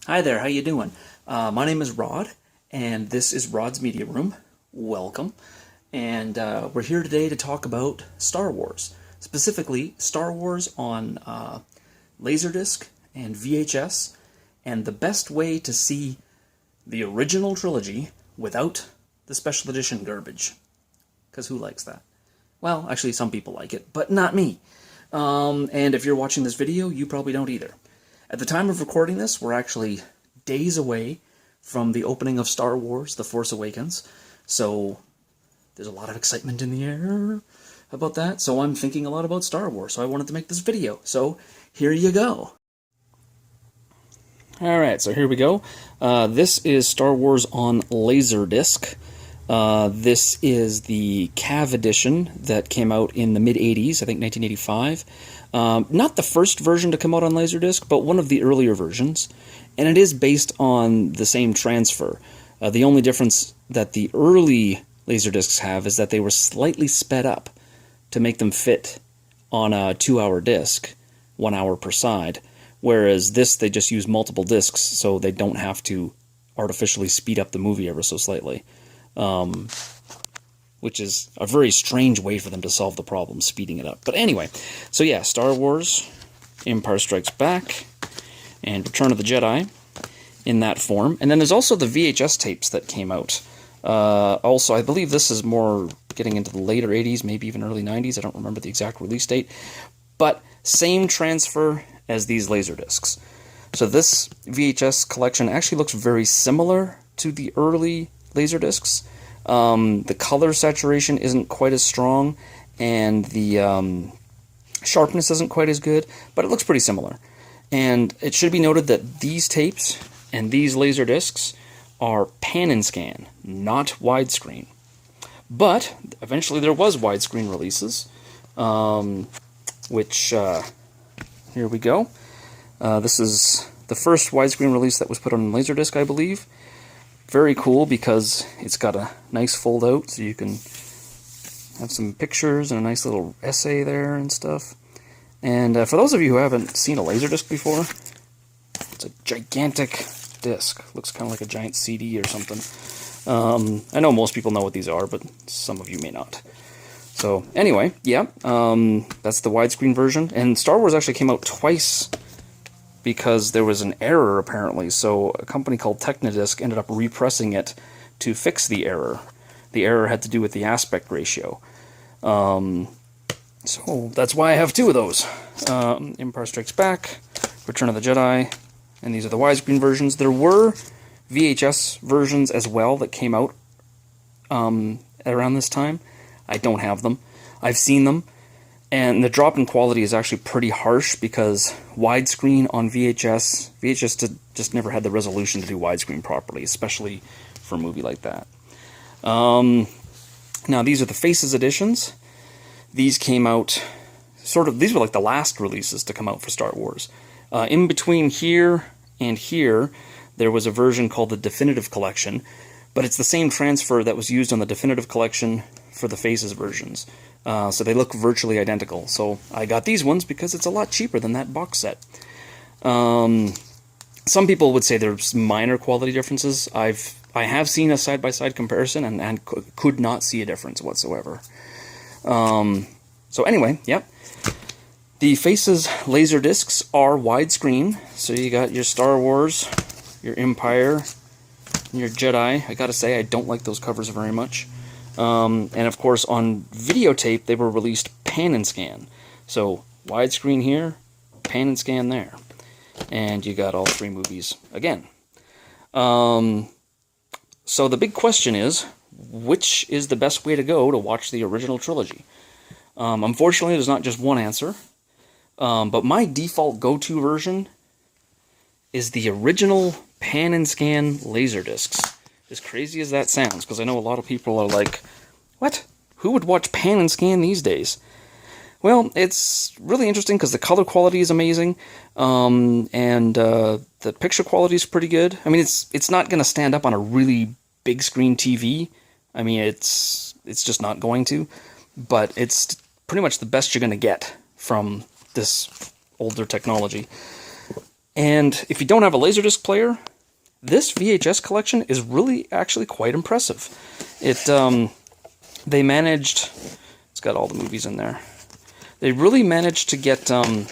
Hi there, how you doing? My name is Rod, and this is Rod's Media Room. Welcome. And we're here today to talk about Star Wars. Specifically, Star Wars on Laserdisc and VHS, and the best way to see the original trilogy without the special edition garbage. Because who likes that? Well, actually, some people like it, but not me. And if you're watching this video, you probably don't either. At the time of recording this, we're actually days away from the opening of Star Wars: The Force Awakens, so there's a lot of excitement in the air about that, so I'm thinking a lot about Star Wars, so I wanted to make this video, so here you go. Alright, so here we go. This is Star Wars on Laserdisc. This is the CAV edition that came out in the mid-80s, I think 1985. Not the first version to come out on Laserdisc, but one of the earlier versions. And it is based on the same transfer. The only difference that the early Laserdiscs have is that they were slightly sped up to make them fit on a 2-hour disc, 1 hour per side. Whereas this, they just use multiple discs, so they don't have to artificially speed up the movie ever so slightly. Which is a very strange way for them to solve the problem, speeding it up. But anyway, so yeah, Star Wars, Empire Strikes Back, and Return of the Jedi in that form. And then there's also the VHS tapes that came out. Also, I believe this is more getting into the later 80s, maybe even early 90s. I don't remember the exact release date. But same transfer as these Laserdiscs. So this VHS collection actually looks very similar to the early Laserdiscs. The color saturation isn't quite as strong, and the sharpness isn't quite as good, but it looks pretty similar. And it should be noted that these tapes and these Laserdiscs are pan and scan, not widescreen. But eventually there was widescreen releases, which, here we go. This is the first widescreen release that was put on Laserdisc, I believe. Very cool because it's got a nice fold out, so you can have some pictures and a nice little essay there and stuff. And for those of you who haven't seen a Laserdisc before, it's a gigantic disc. Looks kind of like a giant CD or something. I know most people know what these are, but some of you may not. So anyway, yeah, that's the widescreen version. And Star Wars actually came out twice because there was an error, apparently. So a company called Technodisc ended up repressing it to fix the error. The error had to do with the aspect ratio. So that's why I have two of those. Empire Strikes Back, Return of the Jedi, and these are the widescreen versions. There were VHS versions as well that came out around this time. I don't have them. I've seen them. And the drop in quality is actually pretty harsh because widescreen on VHS just never had the resolution to do widescreen properly, especially for a movie like that. Now these are the Faces editions. These came out these were like the last releases to come out for Star Wars. In between here and here, there was a version called the Definitive Collection, but it's the same transfer that was used on the Definitive Collection for the Faces versions. So they look virtually identical. So I got these ones because it's a lot cheaper than that box set. Some people would say there's minor quality differences. I have seen a side-by-side comparison and could not see a difference whatsoever. So anyway, yep. The Faces Laserdiscs are widescreen. So you got your Star Wars, your Empire, and your Jedi. I gotta say, I don't like those covers very much. And of course, on videotape, they were released pan and scan. So, widescreen here, pan and scan there. And you got all three movies again. So the big question is, which is the best way to go to watch the original trilogy? Unfortunately, there's not just one answer. But my default go-to version is the original pan and scan Laserdiscs. As crazy as that sounds, because I know a lot of people are like, what? Who would watch pan and scan these days? Well, it's really interesting because the color quality is amazing, and the picture quality is pretty good. I mean, it's not going to stand up on a really big screen TV. I mean, it's just not going to, but it's pretty much the best you're going to get from this older technology. And if you don't have a Laserdisc player, this VHS collection is really actually quite impressive. They managed, it's got all the movies in there. They really managed to get the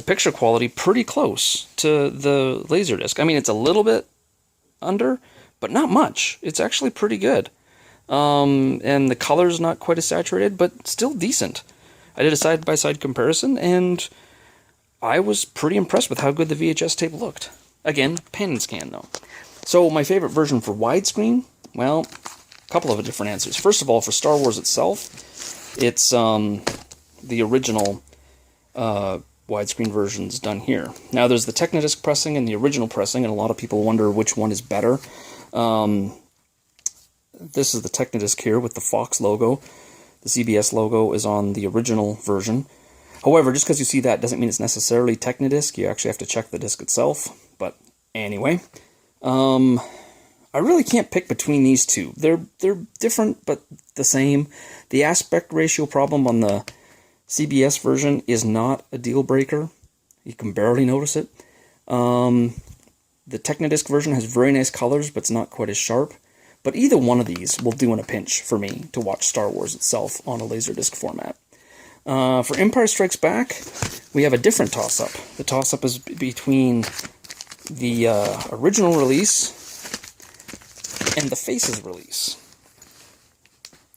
picture quality pretty close to the Laserdisc. I mean, it's a little bit under, but not much. It's actually pretty good. And the color's not quite as saturated, but still decent. I did a side-by-side comparison, and I was pretty impressed with how good the VHS tape looked. Again, pan and scan, though. So, my favorite version for widescreen? Well, a couple of different answers. First of all, for Star Wars itself, it's the original widescreen versions done here. Now, there's the Technodisc pressing and the original pressing, and a lot of people wonder which one is better. This is the Technodisc here with the Fox logo. The CBS logo is on the original version. However, just because you see that doesn't mean it's necessarily Technodisc. You actually have to check the disc itself. But anyway, I really can't pick between these two. They're different, but the same. The aspect ratio problem on the CBS version is not a deal breaker. You can barely notice it. The Technodisc version has very nice colors, but it's not quite as sharp. But either one of these will do in a pinch for me to watch Star Wars itself on a Laserdisc format. For Empire Strikes Back, we have a different toss-up. The toss-up is between the original release and the Faces release.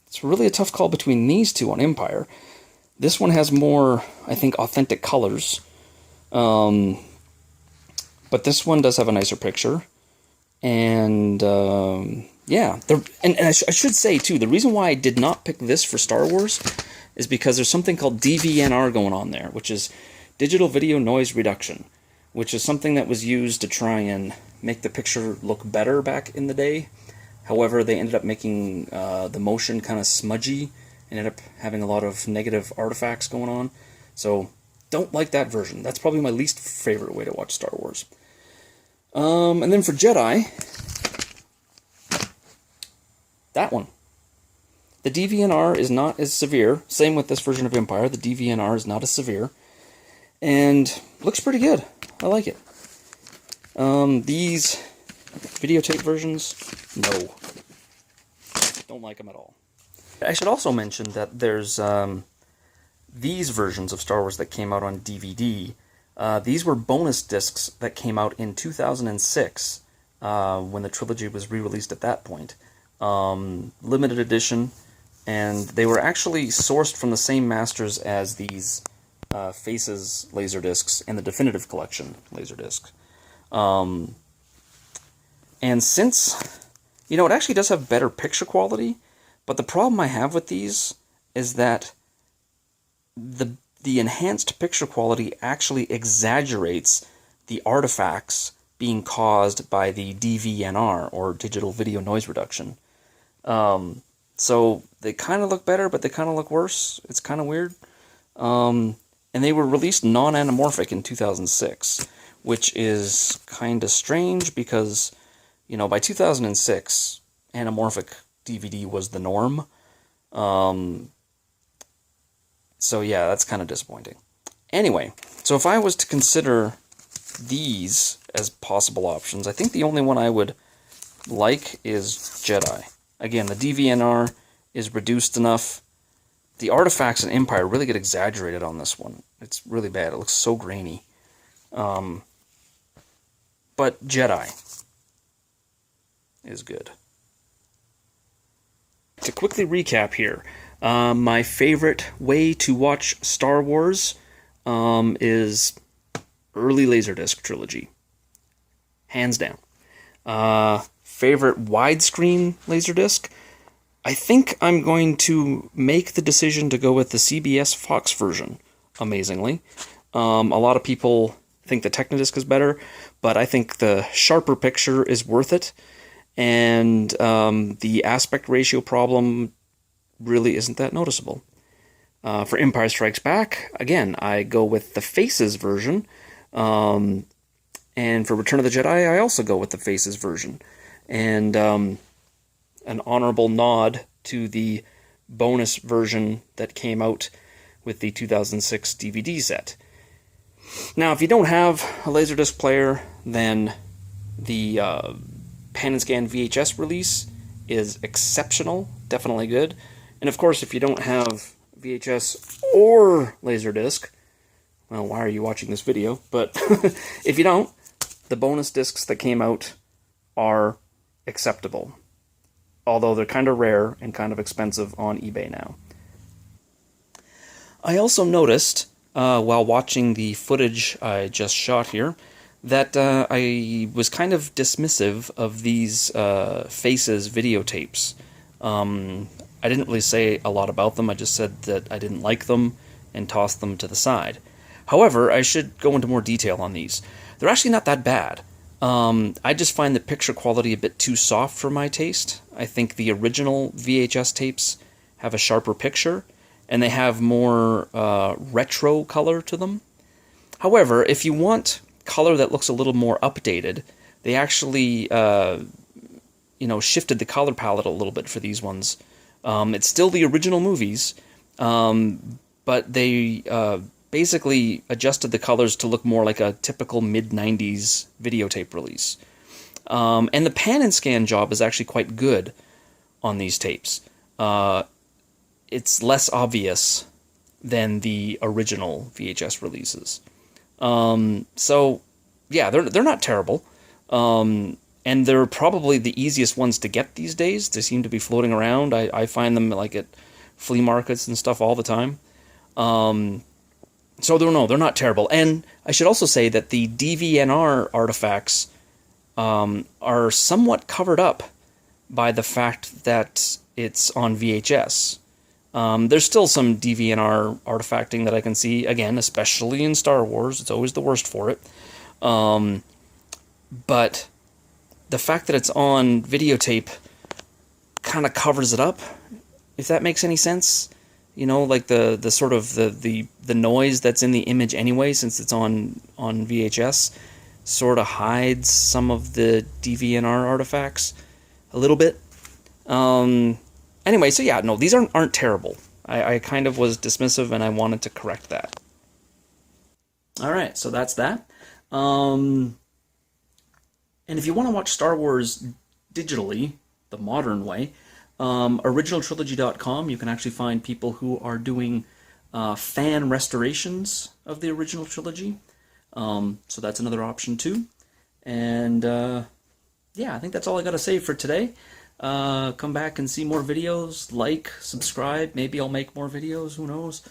It's really a tough call between these two on Empire. This one has more, I think, authentic colors. But this one does have a nicer picture. And, yeah. I should say, too, the reason why I did not pick this for Star Wars is because there's something called DVNR going on there, which is Digital Video Noise Reduction, which is something that was used to try and make the picture look better back in the day. However, they ended up making the motion kind of smudgy, and ended up having a lot of negative artifacts going on. So, don't like that version. That's probably my least favorite way to watch Star Wars. And then for Jedi, that one. The DVNR is not as severe. Same with this version of Empire. The DVNR is not as severe. And looks pretty good. I like it. These videotape versions, no. Don't like them at all. I should also mention that there's these versions of Star Wars that came out on DVD. These were bonus discs that came out in 2006 when the trilogy was re-released at that point. Limited edition, and they were actually sourced from the same masters as these Faces Laserdiscs and the Definitive Collection Laserdisc. And since, it actually does have better picture quality, but the problem I have with these is that the enhanced picture quality actually exaggerates the artifacts being caused by the DVNR, or Digital Video Noise Reduction. So they kind of look better, but they kind of look worse. It's kind of weird. And they were released non-anamorphic in 2006, which is kind of strange because, by 2006, anamorphic DVD was the norm. So yeah, that's kind of disappointing. Anyway, so if I was to consider these as possible options, I think the only one I would like is Jedi. Again, the DVNR is reduced enough. The artifacts in Empire really get exaggerated on this one. It's really bad. It looks so grainy. But Jedi is good. To quickly recap here, my favorite way to watch Star Wars is early Laserdisc trilogy. Hands down. Favorite widescreen Laserdisc? I think I'm going to make the decision to go with the CBS Fox version, amazingly. A lot of people think the Technodisc is better, but I think the sharper picture is worth it, and the aspect ratio problem really isn't that noticeable. For Empire Strikes Back, again, I go with the Faces version, and for Return of the Jedi, I also go with the Faces version. And an honorable nod to the bonus version that came out with the 2006 DVD set. Now, if you don't have a Laserdisc player, then the Pan and Scan VHS release is exceptional, definitely good. And of course, if you don't have VHS or Laserdisc, well, why are you watching this video? But if you don't, the bonus discs that came out are acceptable. Although they're kind of rare and kind of expensive on eBay now. I also noticed, while watching the footage I just shot here, that I was kind of dismissive of these Faces videotapes. I didn't really say a lot about them, I just said that I didn't like them and tossed them to the side. However, I should go into more detail on these. They're actually not that bad. I just find the picture quality a bit too soft for my taste. I think the original VHS tapes have a sharper picture, and they have more retro color to them. However, if you want color that looks a little more updated, they actually shifted the color palette a little bit for these ones. It's still the original movies, but they basically adjusted the colors to look more like a typical mid-90s videotape release. And the pan and scan job is actually quite good on these tapes. It's less obvious than the original VHS releases. So, yeah, they're not terrible. And they're probably the easiest ones to get these days. They seem to be floating around. I find them like at flea markets and stuff all the time. So they're not terrible. And I should also say that the DVNR artifacts are somewhat covered up by the fact that it's on VHS. There's still some DVNR artifacting that I can see, again, especially in Star Wars. It's always the worst for it. But the fact that it's on videotape kind of covers it up, if that makes any sense. You know, like the sort of the noise that's in the image anyway, since it's on VHS, sort of hides some of the DVNR artifacts a little bit. Anyway, so yeah, no, these aren't terrible. I kind of was dismissive, and I wanted to correct that. All right, so that's that. And if you want to watch Star Wars digitally, the modern way, originaltrilogy.com, you can actually find people who are doing fan restorations of the original trilogy. So that's another option too. And yeah, I think that's all I got to say for today. Come back and see more videos, like, subscribe, maybe I'll make more videos, who knows.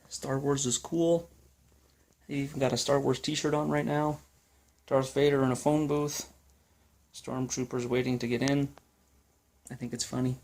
Star Wars is cool. I even got a Star Wars t-shirt on right now. Darth Vader in a phone booth. Stormtroopers waiting to get in. I think it's funny.